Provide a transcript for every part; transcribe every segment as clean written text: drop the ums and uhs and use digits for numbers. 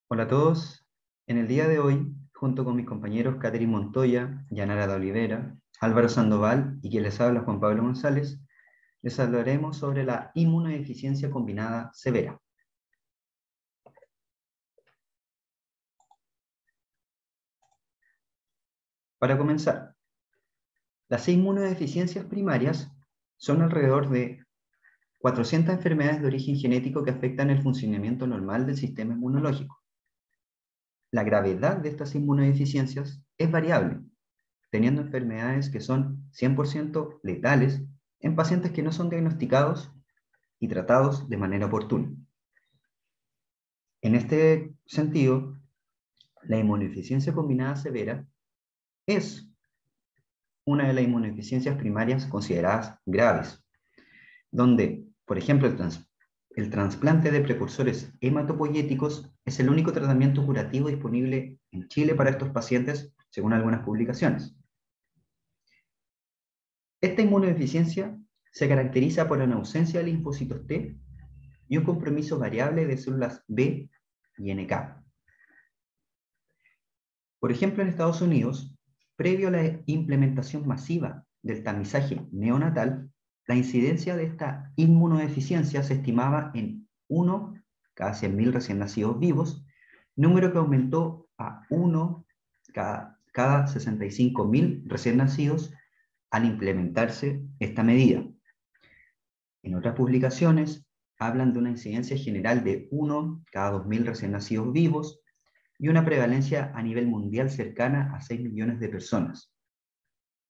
Hola a todos. En el día de hoy, junto con mis compañeros Catherine Montoya, Yanara de Olivera, Álvaro Sandoval y quien les habla Juan Pablo González, les hablaremos sobre la inmunodeficiencia combinada severa. Para comenzar, las inmunodeficiencias primarias son alrededor de 400 enfermedades de origen genético que afectan el funcionamiento normal del sistema inmunológico. La gravedad de estas inmunodeficiencias es variable, teniendo enfermedades que son 100% letales en pacientes que no son diagnosticados y tratados de manera oportuna. En este sentido, la inmunodeficiencia combinada severa es una de las inmunodeficiencias primarias consideradas graves, donde, por ejemplo, el trasplante de precursores hematopoyéticos es el único tratamiento curativo disponible en Chile para estos pacientes, según algunas publicaciones. Esta inmunodeficiencia se caracteriza por una ausencia de linfocitos T y un compromiso variable de células B y NK. Por ejemplo, en Estados Unidos, previo a la implementación masiva del tamizaje neonatal, la incidencia de esta inmunodeficiencia se estimaba en 1 cada 100.000 recién nacidos vivos, número que aumentó a 1 cada 65.000 recién nacidos al implementarse esta medida. En otras publicaciones hablan de una incidencia general de 1 cada 2.000 recién nacidos vivos y una prevalencia a nivel mundial cercana a 6 millones de personas.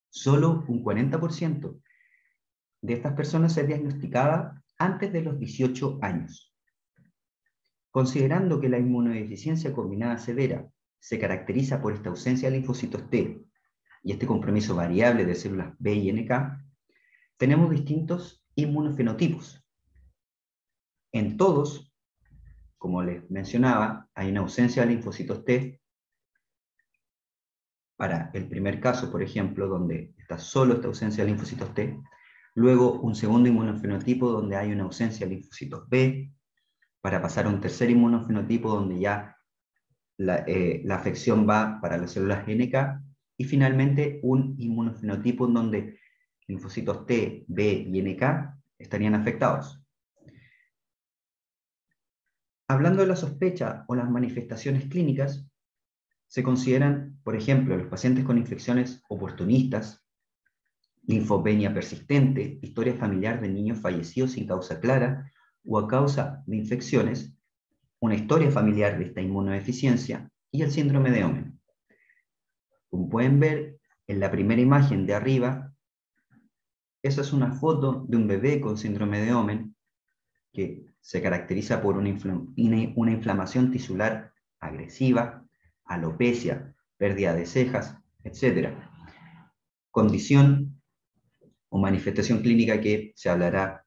Solo un 40% de estas personas es diagnosticada antes de los 18 años. Considerando que la inmunodeficiencia combinada severa se caracteriza por esta ausencia de linfocitos T y este compromiso variable de células B y NK, tenemos distintos inmunofenotipos. En todos, como les mencionaba, hay una ausencia de linfocitos T. Para el primer caso, por ejemplo, donde está solo esta ausencia de linfocitos T, luego un segundo inmunofenotipo donde hay una ausencia de linfocitos B, para pasar a un tercer inmunofenotipo donde ya la afección va para las células NK, y finalmente un inmunofenotipo en donde linfocitos T, B y NK estarían afectados. Hablando de la sospecha o las manifestaciones clínicas, se consideran, por ejemplo, los pacientes con infecciones oportunistas, linfopenia persistente, historia familiar de niños fallecidos sin causa clara o a causa de infecciones, una historia familiar de esta inmunodeficiencia y el síndrome de Omenn. Como pueden ver en la primera imagen de arriba, esa es una foto de un bebé con síndrome de Omenn que se caracteriza por una inflamación tisular agresiva, alopecia, pérdida de cejas, etc. Condición o manifestación clínica que se hablará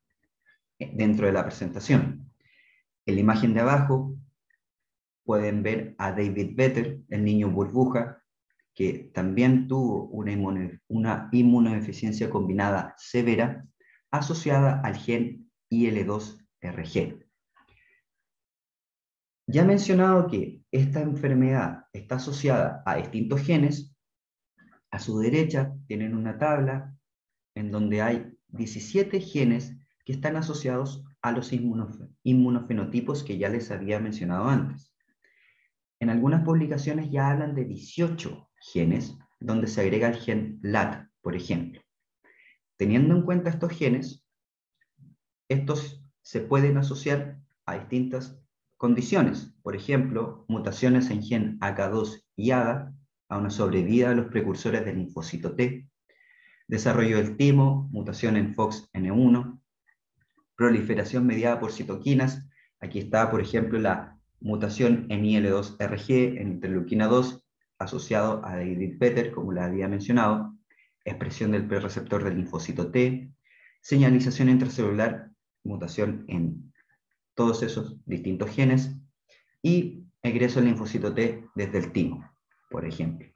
dentro de la presentación. En la imagen de abajo pueden ver a David Vetter, el niño burbuja, que también tuvo una inmunodeficiencia combinada severa asociada al gen IL2RG. Ya he mencionado que esta enfermedad está asociada a distintos genes. A su derecha tienen una tabla en donde hay 17 genes que están asociados a los inmunofenotipos que ya les había mencionado antes. En algunas publicaciones ya hablan de 18 genes, donde se agrega el gen LAT, por ejemplo. Teniendo en cuenta estos genes, estos se pueden asociar a distintas condiciones. Por ejemplo, mutaciones en gen AK2 y ADA, a una sobrevida de los precursores del linfocito T, desarrollo del timo, mutación en FOXN1, proliferación mediada por citoquinas. Aquí está, por ejemplo, la mutación en IL2RG, en interleuquina 2, asociado a David Vetter, como la había mencionado, expresión del prereceptor del linfocito T, señalización intracelular, mutación en todos esos distintos genes, y egreso del linfocito T desde el timo, por ejemplo.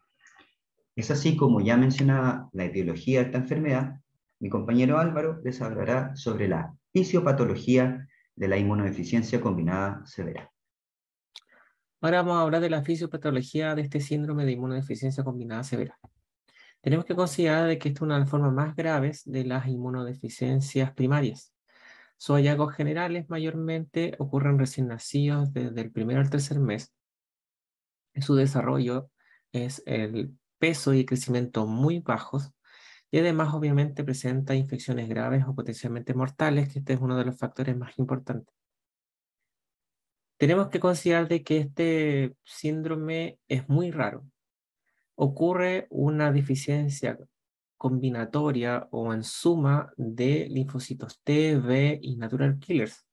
Es así como ya mencionaba la etiología de esta enfermedad, mi compañero Álvaro les hablará sobre la fisiopatología de la inmunodeficiencia combinada severa. Ahora vamos a hablar de la fisiopatología de este síndrome de inmunodeficiencia combinada severa. Tenemos que considerar de que esta es una de las formas más graves de las inmunodeficiencias primarias. Sus hallazgos generales mayormente ocurren recién nacidos desde el primero al tercer mes. Su desarrollo es el peso y crecimiento muy bajos y además obviamente presenta infecciones graves o potencialmente mortales, que este es uno de los factores más importantes. Tenemos que considerar de que este síndrome es muy raro. Ocurre una deficiencia combinatoria o en suma de linfocitos T, B y natural killers.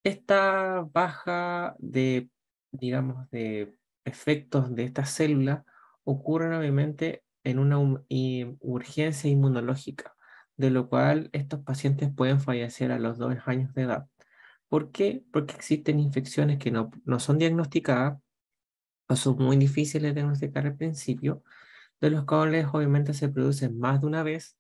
Esta baja de, digamos, de efectos de estas células ocurren obviamente en una urgencia inmunológica, de lo cual estos pacientes pueden fallecer a los 2 años de edad. ¿Por qué? Porque existen infecciones que no son diagnosticadas o son muy difíciles de diagnosticar al principio, de los cuales obviamente se producen más de una vez,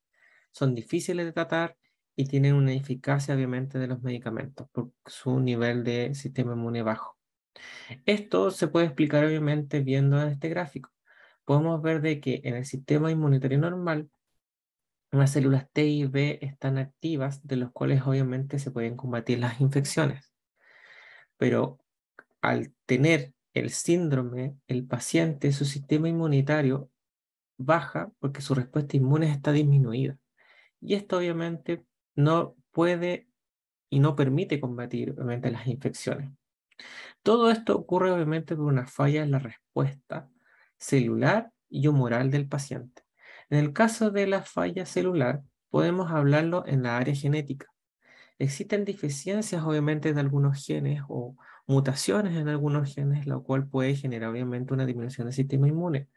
son difíciles de tratar y tienen una eficacia obviamente de los medicamentos por su nivel de sistema inmune bajo. Esto se puede explicar obviamente viendo en este gráfico. Podemos ver de que en el sistema inmunitario normal, las células T y B están activas, de los cuales obviamente se pueden combatir las infecciones. Pero al tener el síndrome, el paciente, su sistema inmunitario baja porque su respuesta inmune está disminuida. Y esto obviamente no puede y no permite combatir obviamente las infecciones. Todo esto ocurre obviamente por una falla en la respuesta celular y humoral del paciente. En el caso de la falla celular, podemos hablarlo en la área genética. Existen deficiencias obviamente de algunos genes o mutaciones en algunos genes, lo cual puede generar obviamente una disminución del sistema inmune.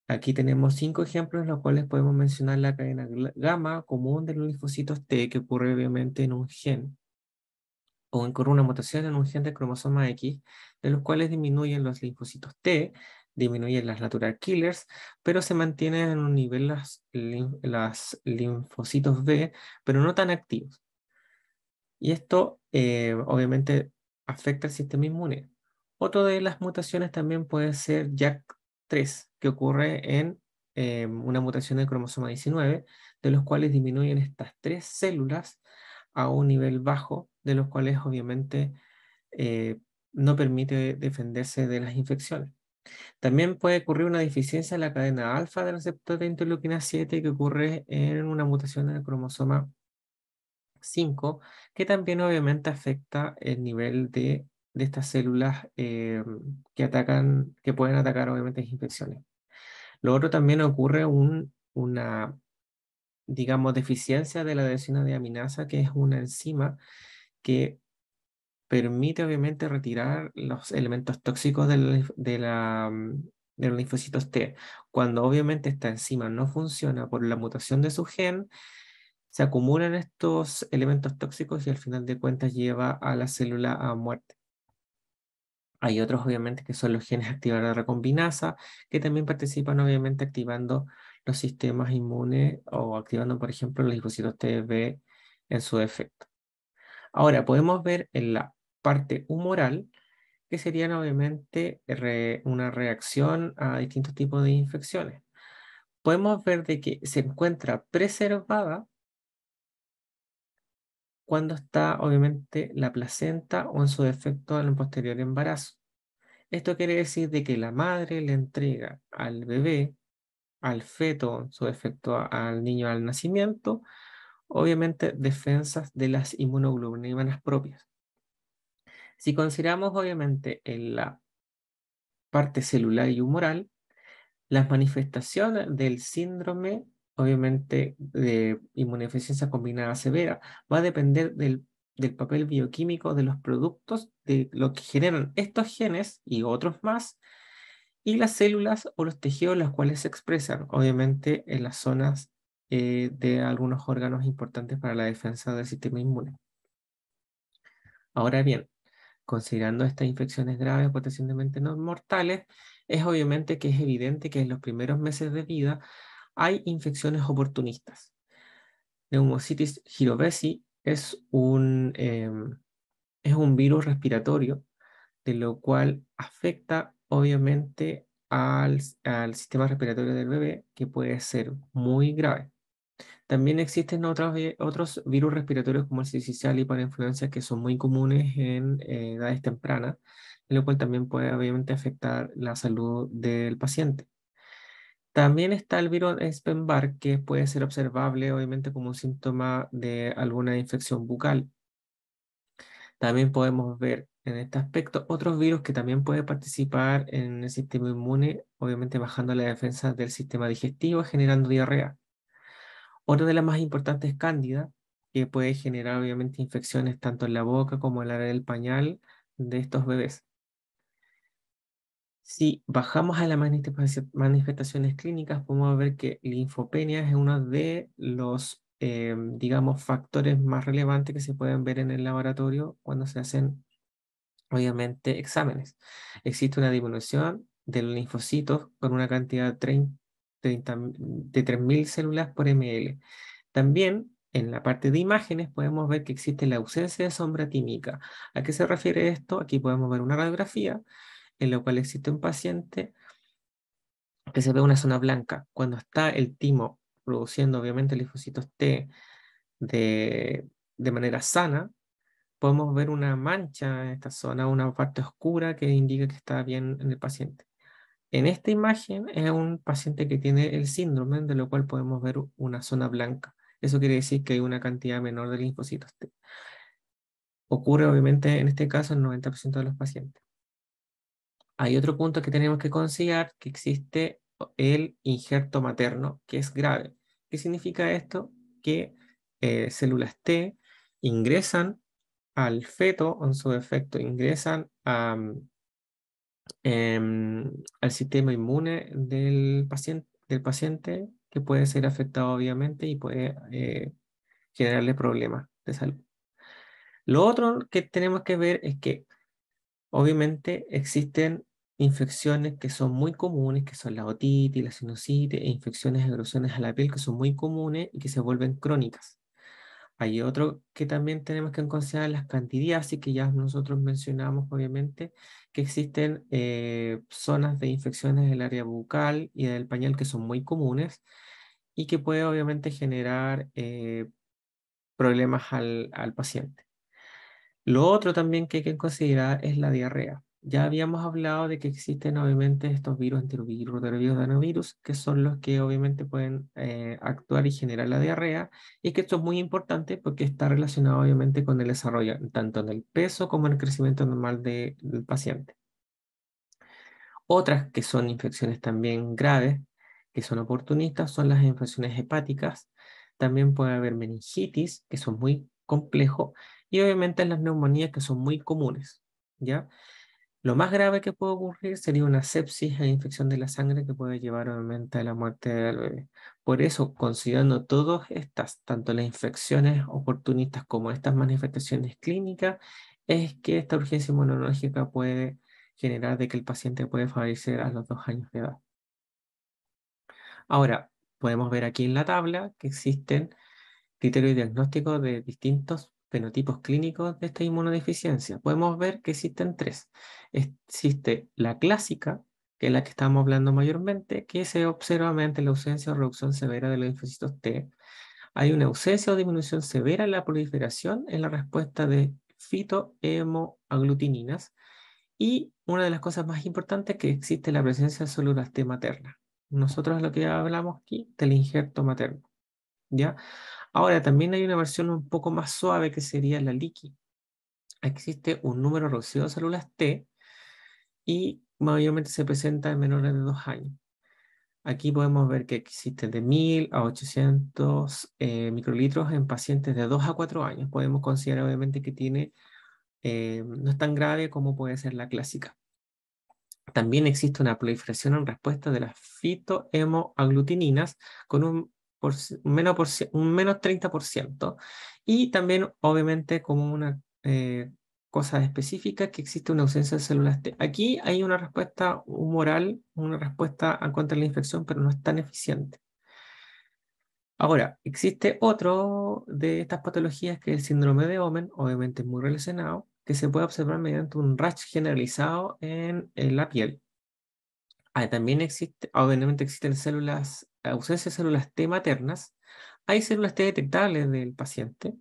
Aquí tenemos 5 ejemplos en los cuales podemos mencionar la cadena gamma común de los linfocitos T que ocurre obviamente en un gen o ocurre una mutación en un gen del cromosoma X, de los cuales disminuyen los linfocitos T, disminuyen las natural killers, pero se mantienen en un nivel las linfocitos B, pero no tan activos. Y esto obviamente afecta al sistema inmune. Otra de las mutaciones también puede ser JAK3, que ocurre en una mutación del cromosoma 19, de los cuales disminuyen estas 3 células a un nivel bajo, de los cuales obviamente eh, no permite defenderse de las infecciones. También puede ocurrir una deficiencia en la cadena alfa del receptor de interleuquina 7 que ocurre en una mutación en el cromosoma 5, que también obviamente afecta el nivel de estas células que pueden atacar obviamente las infecciones. Lo otro también ocurre una, digamos, deficiencia de la adhesión de aminasa, que es una enzima que permite obviamente retirar los elementos tóxicos de los linfocitos T. Cuando obviamente esta enzima no funciona por la mutación de su gen, se acumulan estos elementos tóxicos y al final de cuentas lleva a la célula a muerte. Hay otros obviamente que son los genes activadores de recombinasa, que también participan obviamente activando los sistemas inmunes o activando, por ejemplo, los linfocitos TB en su defecto. Ahora, podemos ver en la parte humoral que serían obviamente una reacción a distintos tipos de infecciones. Podemos ver de que se encuentra preservada cuando está obviamente la placenta o en su defecto en el posterior embarazo. Esto quiere decir de que la madre le entrega al bebé, al feto, en su defecto al niño al nacimiento, obviamente defensas de las inmunoglobulinas propias. Si consideramos obviamente en la parte celular y humoral, las manifestaciones del síndrome, obviamente de inmunodeficiencia combinada severa, va a depender del papel bioquímico de los productos, de lo que generan estos genes y otros más, y las células o los tejidos los cuales se expresan, obviamente en las zonas de algunos órganos importantes para la defensa del sistema inmune. Ahora bien, considerando estas infecciones graves potencialmente no mortales, es obviamente que es evidente que en los primeros meses de vida hay infecciones oportunistas. Pneumocystis jirovecii es un virus respiratorio, de lo cual afecta obviamente al sistema respiratorio del bebé, que puede ser muy grave. También existen otros virus respiratorios como el sincicial y parainfluenza que son muy comunes en edades tempranas, lo cual también puede obviamente afectar la salud del paciente. También está el virus Epstein-Barr, que puede ser observable obviamente como un síntoma de alguna infección bucal. También podemos ver en este aspecto otros virus que también pueden participar en el sistema inmune, obviamente bajando la defensa del sistema digestivo, generando diarrea. Otra de las más importantes es Cándida, que puede generar obviamente infecciones tanto en la boca como en el área del pañal de estos bebés. Si bajamos a las manifestaciones clínicas, podemos ver que linfopenia es uno de los, digamos, factores más relevantes que se pueden ver en el laboratorio cuando se hacen, obviamente, exámenes. Existe una disminución de los linfocitos con una cantidad de 3.000 células por ml. También en la parte de imágenes podemos ver que existe la ausencia de sombra tímica. ¿A qué se refiere esto? Aquí podemos ver una radiografía en la cual existe un paciente que se ve una zona blanca. Cuando está el timo produciendo obviamente linfocitos T de, de manera sana, podemos ver una mancha en esta zona, una parte oscura que indica que está bien en el paciente. En esta imagen es un paciente que tiene el síndrome, de lo cual podemos ver una zona blanca. Eso quiere decir que hay una cantidad menor de linfocitos T. Ocurre obviamente en este caso en el 90% de los pacientes. Hay otro punto que tenemos que considerar, que existe el injerto materno, que es grave. ¿Qué significa esto? Que células T ingresan al feto, o en su defecto, ingresan al sistema inmune del paciente, que puede ser afectado obviamente y puede generarle problemas de salud. Lo otro que tenemos que ver es que obviamente existen infecciones que son muy comunes, que son la otitis, la sinusitis e infecciones de erosiones a la piel que son muy comunes y que se vuelven crónicas. Hay otro que también tenemos que considerar, las candidiasis, que ya nosotros mencionamos obviamente, que existen zonas de infecciones del área bucal y del pañal que son muy comunes y que puede obviamente generar problemas al paciente. Lo otro también que hay que considerar es la diarrea. Ya habíamos hablado de que existen obviamente estos virus, enterovirus, rotavirus, adenovirus, que son los que obviamente pueden actuar y generar la diarrea, y que esto es muy importante porque está relacionado obviamente con el desarrollo, tanto en el peso como en el crecimiento normal del paciente. Otras que son infecciones también graves, que son oportunistas, son las infecciones hepáticas. También puede haber meningitis, que son muy complejos, y obviamente las neumonías, que son muy comunes, ¿ya? Lo más grave que puede ocurrir sería una sepsis e infección de la sangre que puede llevar obviamente a la muerte del bebé. Por eso, considerando todas estas, tanto las infecciones oportunistas como estas manifestaciones clínicas, es que esta urgencia inmunológica puede generar de que el paciente puede fallecer a los 2 años de edad. Ahora, podemos ver aquí en la tabla que existen criterios diagnósticos de distintos fenotipos clínicos de esta inmunodeficiencia. Podemos ver que existen tres. Existe la clásica, que es la que estamos hablando mayormente, que se observa mediante la ausencia o reducción severa de los linfocitos T. Hay una ausencia o disminución severa en la proliferación en la respuesta de fitohemoaglutininas. Y una de las cosas más importantes es que existe la presencia de células T maternas. Nosotros lo que hablamos aquí del injerto materno, ¿ya? Ahora, también hay una versión un poco más suave que sería la LICI. Existe un número reducido de células T y mayormente se presenta en menores de 2 años. Aquí podemos ver que existe de 1000 a 800 microlitros en pacientes de 2 a 4 años. Podemos considerar obviamente que no es tan grave como puede ser la clásica. También existe una proliferación en respuesta de las fitohemoaglutininas con un menos 30%. Y también, obviamente, como una cosa específica, que existe una ausencia de células T. Aquí hay una respuesta humoral, una respuesta contra la infección, pero no es tan eficiente. Ahora, existe otro de estas patologías que es el síndrome de Omenn, obviamente muy relacionado, que se puede observar mediante un rash generalizado en la piel. También existe, obviamente existen células, ausencia de células T maternas. Hay células T detectables del paciente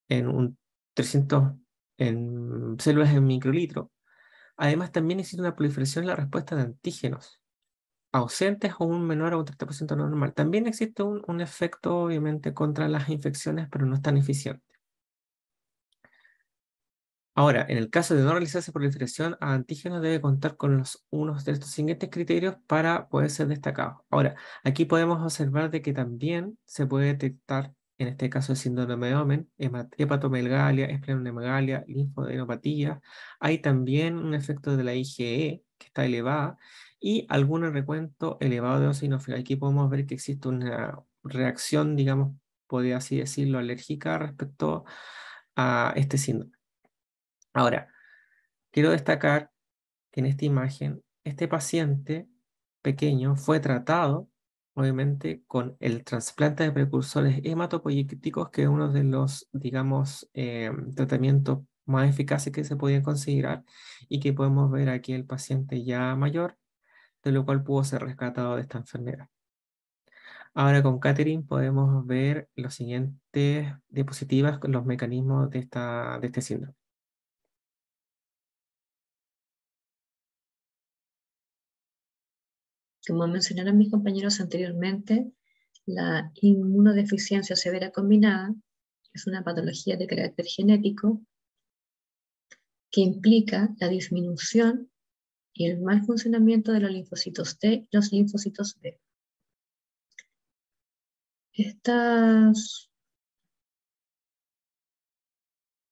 en un 300 en células en microlitro. Además, también existe una proliferación en la respuesta de antígenos ausentes o un menor a un 30% normal. También existe un efecto, obviamente, contra las infecciones, pero no es tan eficiente. Ahora, en el caso de no realizarse proliferación a antígenos, debe contar con unos de estos siguientes criterios para poder ser destacado. Ahora, aquí podemos observar de que también se puede detectar, en este caso, el síndrome de Omenn, hepatomegalia, esplenomegalia, linfadenopatía. Hay también un efecto de la IgE que está elevada y algún recuento elevado de eosinófilos. Aquí podemos ver que existe una reacción, digamos, podría así decirlo, alérgica respecto a este síndrome. Ahora, quiero destacar que en esta imagen, este paciente pequeño fue tratado, obviamente, con el trasplante de precursores hematopoyéticos, que es uno de los, digamos, tratamientos más eficaces que se podían considerar y que podemos ver aquí el paciente ya mayor, de lo cual pudo ser rescatado de esta enfermedad. Ahora con Catherine podemos ver los siguientes diapositivas con los mecanismos de este síndrome. Como mencionaron mis compañeros anteriormente, la inmunodeficiencia severa combinada es una patología de carácter genético que implica la disminución y el mal funcionamiento de los linfocitos T y los linfocitos B. Estas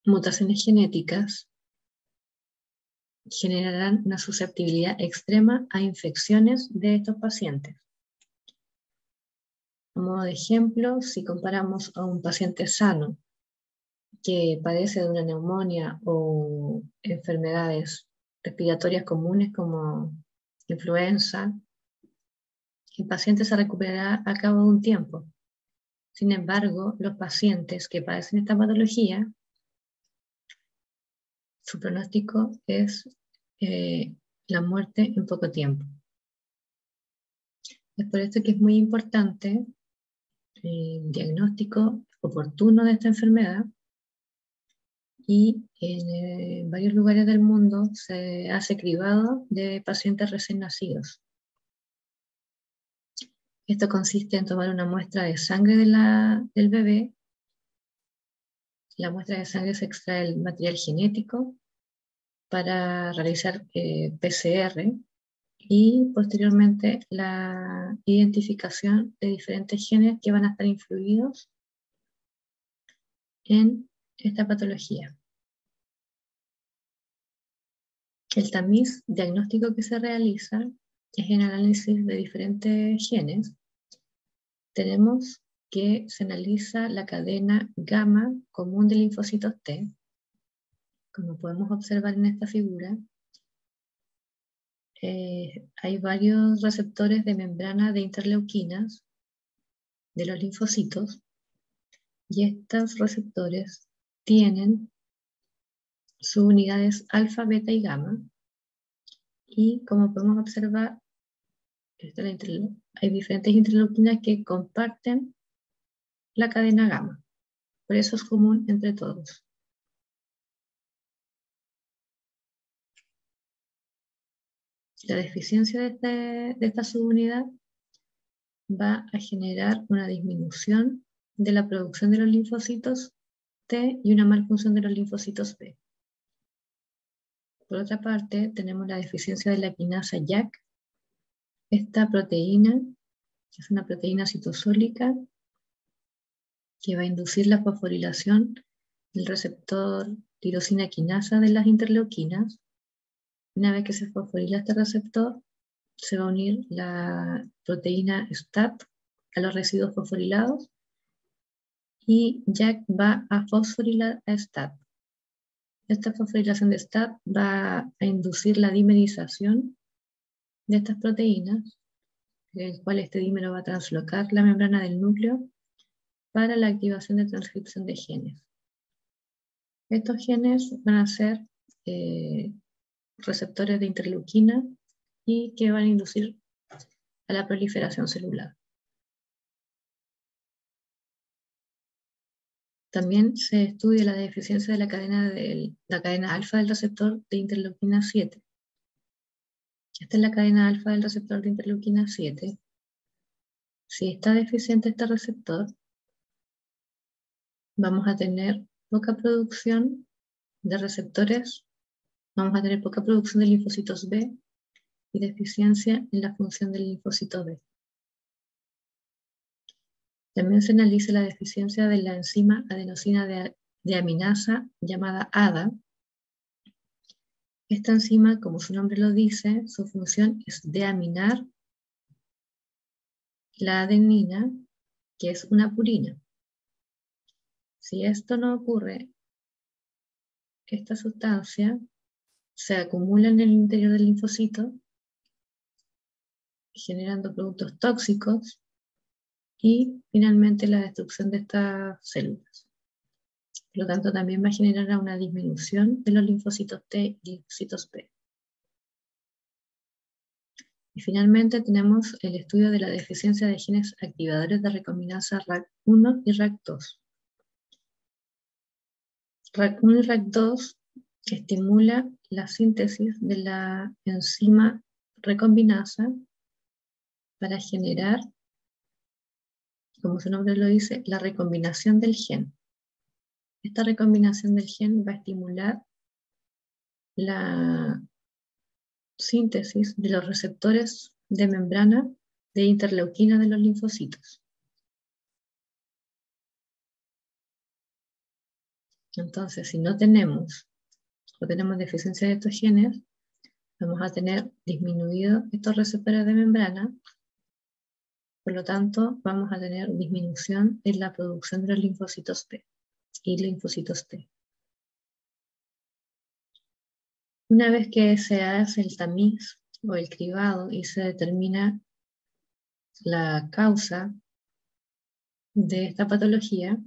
mutaciones genéticas generarán una susceptibilidad extrema a infecciones de estos pacientes. A modo de ejemplo, si comparamos a un paciente sano que padece de una neumonía o enfermedades respiratorias comunes como influenza, el paciente se recuperará a cabo de un tiempo. Sin embargo, los pacientes que padecen esta patología, su pronóstico es la muerte en poco tiempo. Es por esto que es muy importante el diagnóstico oportuno de esta enfermedad, y en varios lugares del mundo se hace cribado de pacientes recién nacidos. Esto consiste en tomar una muestra de sangre del bebé. La muestra de sangre se extrae el material genético para realizar PCR y posteriormente la identificación de diferentes genes que van a estar influidos en esta patología. El tamiz diagnóstico que se realiza es el análisis de diferentes genes. Tenemos que se analiza la cadena gamma común de linfocitos T. Como podemos observar en esta figura, hay varios receptores de membrana de interleuquinas de los linfocitos, y estos receptores tienen sus unidades alfa, beta y gamma, y como podemos observar, hay diferentes interleuquinas que comparten la cadena gamma. Por eso es común entre todos. La deficiencia de esta subunidad va a generar una disminución de la producción de los linfocitos T y una malfunción de los linfocitos B. Por otra parte, tenemos la deficiencia de la quinasa JAK. Esta proteína es una proteína citosólica que va a inducir la fosforilación del receptor tirosina quinasa de las interleuquinas. Una vez que se fosforila este receptor, se va a unir la proteína STAT a los residuos fosforilados, y JAK va a fosforilar a STAT. Esta fosforilación de STAT va a inducir la dimerización de estas proteínas, el cual este dímero va a translocar la membrana del núcleo para la activación de transcripción de genes. Estos genes van a ser receptores de interleuquina y que van a inducir a la proliferación celular. También se estudia la deficiencia de la cadena alfa del receptor de interleuquina 7. Esta es la cadena alfa del receptor de interleuquina 7. Si está deficiente este receptor, vamos a tener poca producción de receptores, vamos a tener poca producción de linfocitos B y deficiencia en la función del linfocito B. También se analiza la deficiencia de la enzima adenosina deaminasa llamada ADA. Esta enzima, como su nombre lo dice, su función es deaminar la adenina, que es una purina. Si esto no ocurre, esta sustancia se acumula en el interior del linfocito, generando productos tóxicos y finalmente la destrucción de estas células. Por lo tanto, también va a generar una disminución de los linfocitos T y linfocitos B. Y finalmente tenemos el estudio de la deficiencia de genes activadores de recombinasa RAC1 y RAC2. RAC1 y RAC2 estimula la síntesis de la enzima recombinasa para generar, como su nombre lo dice, la recombinación del gen. Esta recombinación del gen va a estimular la síntesis de los receptores de membrana de interleuquina de los linfocitos. Entonces, si no tenemos o tenemos deficiencia de estos genes, vamos a tener disminuido estos receptores de membrana, por lo tanto, vamos a tener disminución en la producción de los linfocitos B y linfocitos T. Una vez que se hace el tamiz o el cribado y se determina la causa de esta patología,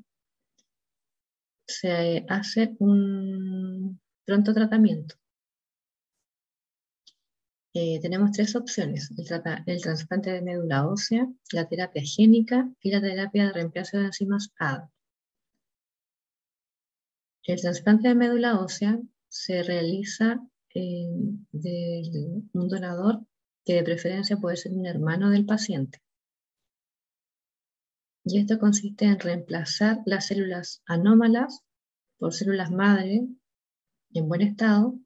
se hace un pronto tratamiento. Tenemos tres opciones: el trasplante de médula ósea, la terapia génica y la terapia de reemplazo de enzimas ADA. El trasplante de médula ósea se realiza de un donador que de preferencia puede ser un hermano del paciente. Y esto consiste en reemplazar las células anómalas por células madre en buen estado,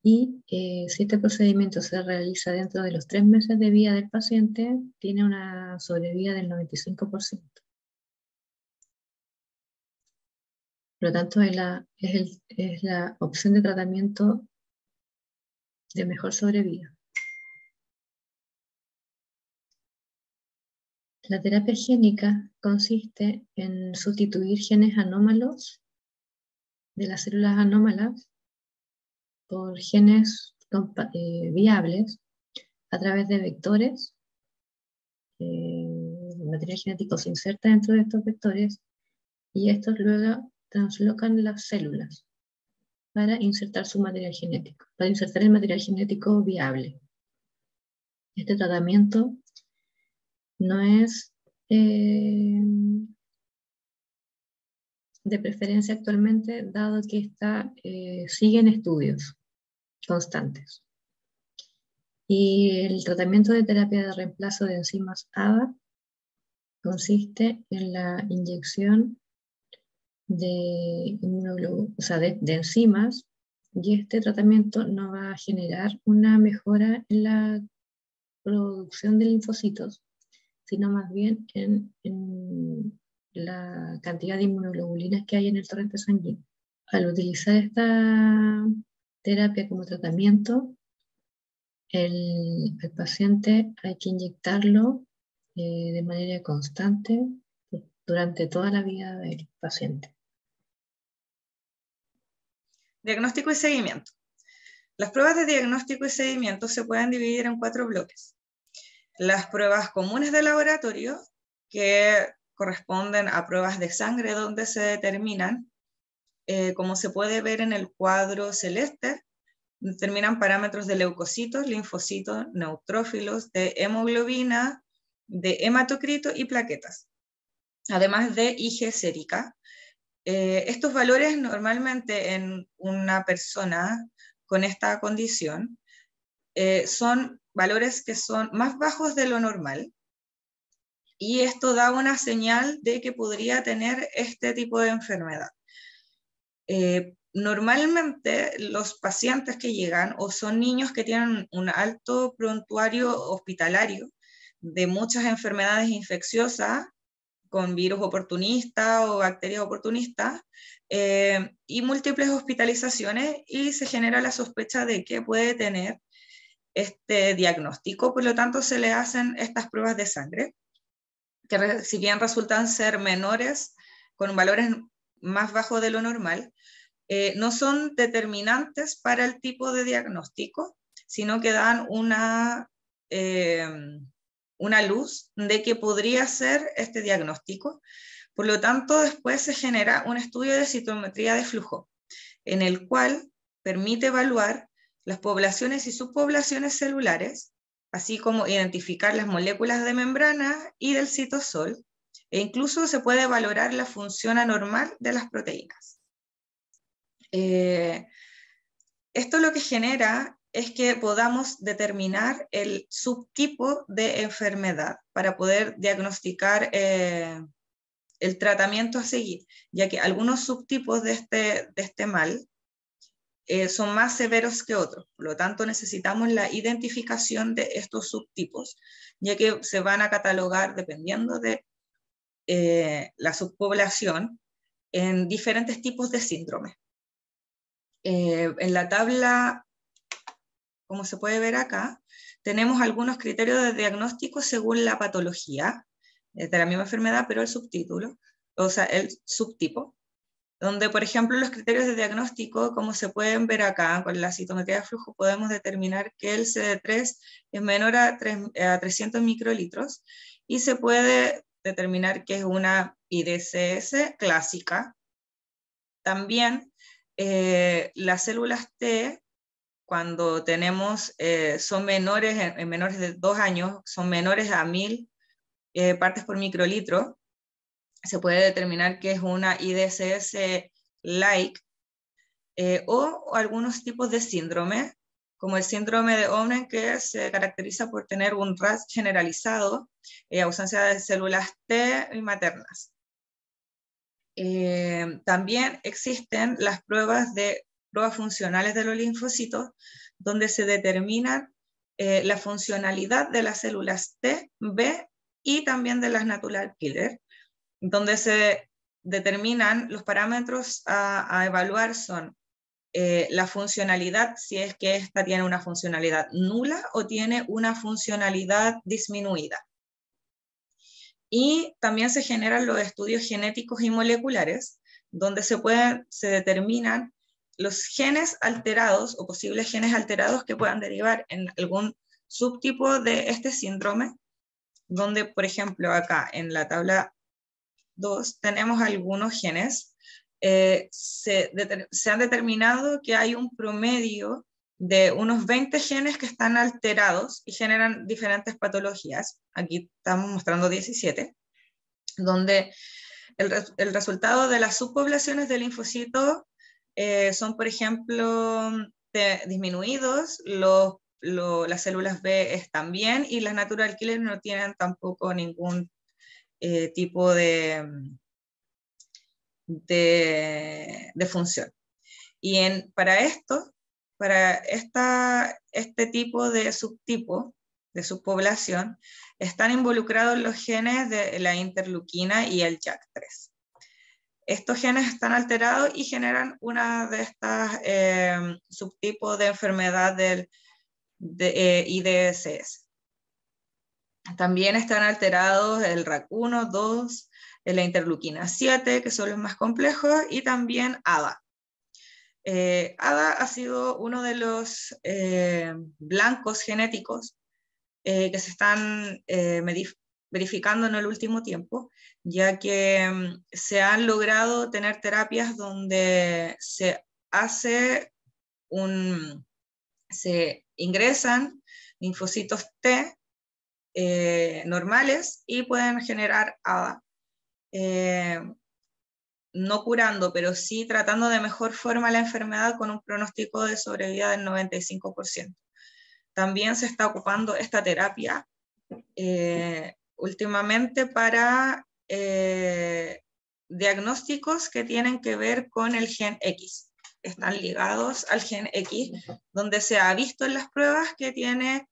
y si este procedimiento se realiza dentro de los 3 meses de vida del paciente, tiene una sobrevida del 95%. Por lo tanto, es la opción de tratamiento de mejor sobrevida. La terapia génica consiste en sustituir genes anómalos de las células anómalas por genes viables a través de vectores. El material genético se inserta dentro de estos vectores y estos luego translocan las células para insertar su material genético, para insertar el material genético viable. Este tratamiento no es de preferencia actualmente, dado que sigue en estudios constantes. Y el tratamiento de terapia de reemplazo de enzimas ADA consiste en la inyección de enzimas, y este tratamiento no va a generar una mejora en la producción de linfocitos, sino más bien en la cantidad de inmunoglobulinas que hay en el torrente sanguíneo. Al utilizar esta terapia como tratamiento, el paciente hay que inyectarlo de manera constante durante toda la vida del paciente. Diagnóstico y seguimiento. Las pruebas de diagnóstico y seguimiento se pueden dividir en 4 bloques. Las pruebas comunes de laboratorio, que corresponden a pruebas de sangre donde se determinan como se puede ver en el cuadro celeste, determinan parámetros de leucocitos, linfocitos, neutrófilos, de hemoglobina, de hematocrito y plaquetas, además de IgE sérica. Estos valores normalmente en una persona con esta condición son valores que son más bajos de lo normal, y esto da una señal de que podría tener este tipo de enfermedad. Normalmente los pacientes que llegan o son niños que tienen un alto prontuario hospitalario de muchas enfermedades infecciosas con virus oportunistas o bacterias oportunistas, y múltiples hospitalizaciones, y se genera la sospecha de que puede tener este diagnóstico. Por lo tanto, se le hacen estas pruebas de sangre, que si bien resultan ser menores, con valores más bajos de lo normal, no son determinantes para el tipo de diagnóstico, sino que dan una luz de que podría ser este diagnóstico. Por lo tanto, después se genera un estudio de citometría de flujo, en el cual permite evaluar las poblaciones y subpoblaciones celulares, así como identificar las moléculas de membrana y del citosol, e incluso se puede valorar la función anormal de las proteínas. Esto lo que genera es que podamos determinar el subtipo de enfermedad para poder diagnosticar el tratamiento a seguir, ya que algunos subtipos de este mal son más severos que otros. Por lo tanto, necesitamos la identificación de estos subtipos, ya que se van a catalogar dependiendo de la subpoblación en diferentes tipos de síndrome. En la tabla, como se puede ver acá, tenemos algunos criterios de diagnóstico según la patología de la misma enfermedad, pero el subtítulo, o sea, el subtipo, donde, por ejemplo, los criterios de diagnóstico, como se pueden ver acá, con la citometría de flujo, podemos determinar que el CD3 es menor a 300 microlitros, y se puede determinar que es una IDCS clásica. También las células T, cuando tenemos, son menores, en menores de 2 años, son menores a 1000 partes por microlitro, se puede determinar que es una IDCS-like, o algunos tipos de síndrome, como el síndrome de Omnen, que se caracteriza por tener un RAS generalizado, ausencia de células T maternas. También existen las pruebas funcionales de los linfocitos, donde se determinan la funcionalidad de las células T, B y también de las natural killer, donde se determinan los parámetros a evaluar son la funcionalidad, si es que esta tiene una funcionalidad nula o tiene una funcionalidad disminuida. Y también se generan los estudios genéticos y moleculares, donde se determinan los genes alterados o posibles genes alterados que puedan derivar en algún subtipo de este síndrome, donde, por ejemplo, acá en la tabla 2 tenemos algunos genes. Se han determinado que hay un promedio de unos 20 genes que están alterados y generan diferentes patologías. Aquí estamos mostrando 17, donde el resultado de las subpoblaciones de linfocitos son, por ejemplo, disminuidos, las células B están bien, y las natural killer no tienen tampoco ningún tipo de función. Y para este tipo de subtipo, de subpoblación, están involucrados los genes de la interleuquina y el JAK3. Estos genes están alterados y generan una de estas subtipos de enfermedad del IDCS. También están alterados el RAC1, 2, la interleuquina 7, que son los más complejos, y también ADA. ADA ha sido uno de los blancos genéticos que se están verificando en el último tiempo, ya que se han logrado tener terapias donde se ingresan linfocitos T normales y pueden generar ADA. No curando, pero sí tratando de mejor forma la enfermedad con un pronóstico de sobrevida del 95%. También se está ocupando esta terapia últimamente para diagnósticos que tienen que ver con el gen X. Están ligados al gen X, donde se ha visto en las pruebas que tiene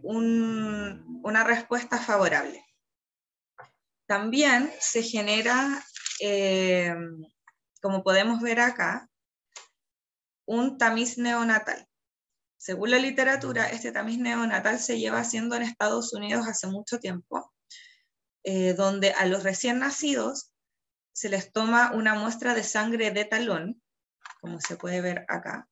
una respuesta favorable. También se genera, como podemos ver acá, un tamiz neonatal. Según la literatura, este tamiz neonatal se lleva haciendo en Estados Unidos hace mucho tiempo, donde a los recién nacidos se les toma una muestra de sangre de talón, como se puede ver acá.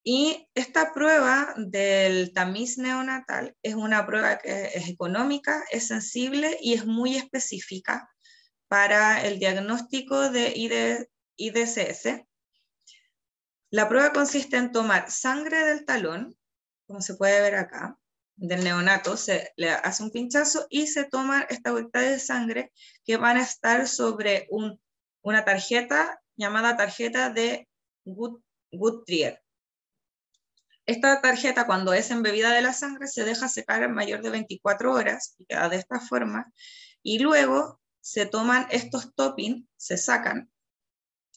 Y esta prueba del tamiz neonatal es una prueba que es económica, es sensible y es muy específica para el diagnóstico de IDCS. La prueba consiste en tomar sangre del talón, como se puede ver acá, del neonato, se le hace un pinchazo y se toman esta gotita de sangre que van a estar sobre una tarjeta llamada tarjeta de Guthrie. Esta tarjeta, cuando es embebida de la sangre, se deja secar en mayor de 24 horas y queda de esta forma, y luego se toman estos toppings, se sacan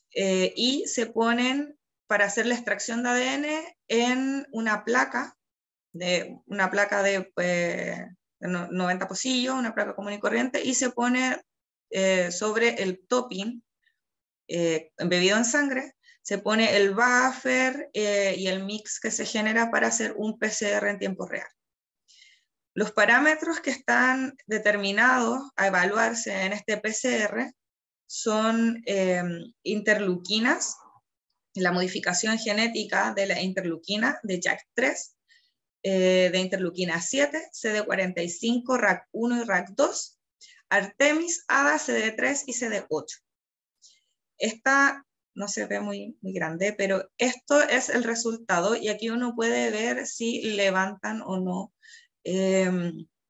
y se ponen para hacer la extracción de ADN en una placa de 90 pocillos, una placa común y corriente, y se pone sobre el topping embebido en sangre, se pone el buffer y el mix que se genera para hacer un PCR en tiempo real. Los parámetros que están determinados a evaluarse en este PCR son interleuquinas, la modificación genética de la interleuquina de JAK3, de interleuquina 7, CD45, RAC1 y RAC2, Artemis, ADA, CD3 y CD8. Esta no se ve muy grande, pero esto es el resultado y aquí uno puede ver si levantan o no,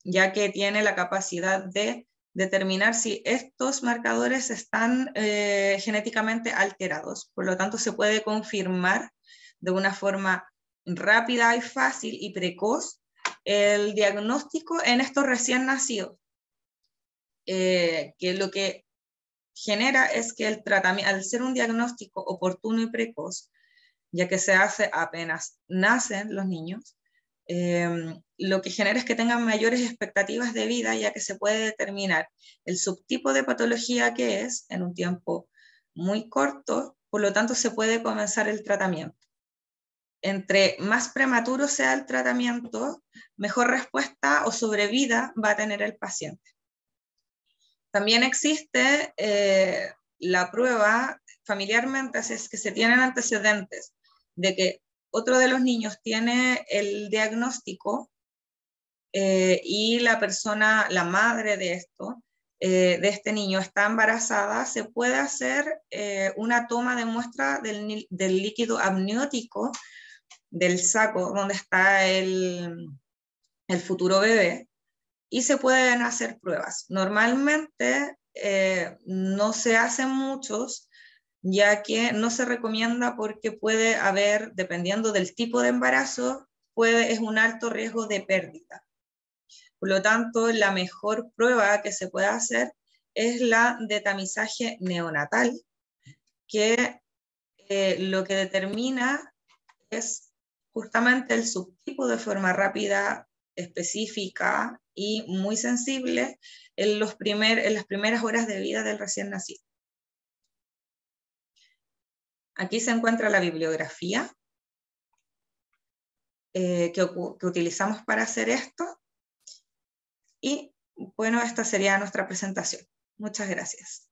ya que tiene la capacidad de determinar si estos marcadores están genéticamente alterados. Por lo tanto, se puede confirmar de una forma rápida y fácil y precoz el diagnóstico en estos recién nacidos, que lo que genera es que el tratamiento, al ser un diagnóstico oportuno y precoz, ya que se hace apenas nacen los niños, lo que genera es que tengan mayores expectativas de vida, ya que se puede determinar el subtipo de patología que es en un tiempo muy corto, por lo tanto se puede comenzar el tratamiento. Entre más prematuro sea el tratamiento, mejor respuesta o sobrevida va a tener el paciente. También existe la prueba familiarmente, es que se tienen antecedentes de que otro de los niños tiene el diagnóstico y la persona, la madre de este niño está embarazada, se puede hacer una toma de muestra del líquido amniótico del saco donde está el futuro bebé, y se pueden hacer pruebas. Normalmente no se hacen muchos, ya que no se recomienda porque puede haber, dependiendo del tipo de embarazo, es un alto riesgo de pérdida. Por lo tanto, la mejor prueba que se puede hacer es la de tamizaje neonatal, que lo que determina es justamente el subtipo de forma rápida, específica y muy sensible en las primeras horas de vida del recién nacido. Aquí se encuentra la bibliografía que utilizamos para hacer esto. Y bueno, esta sería nuestra presentación. Muchas gracias.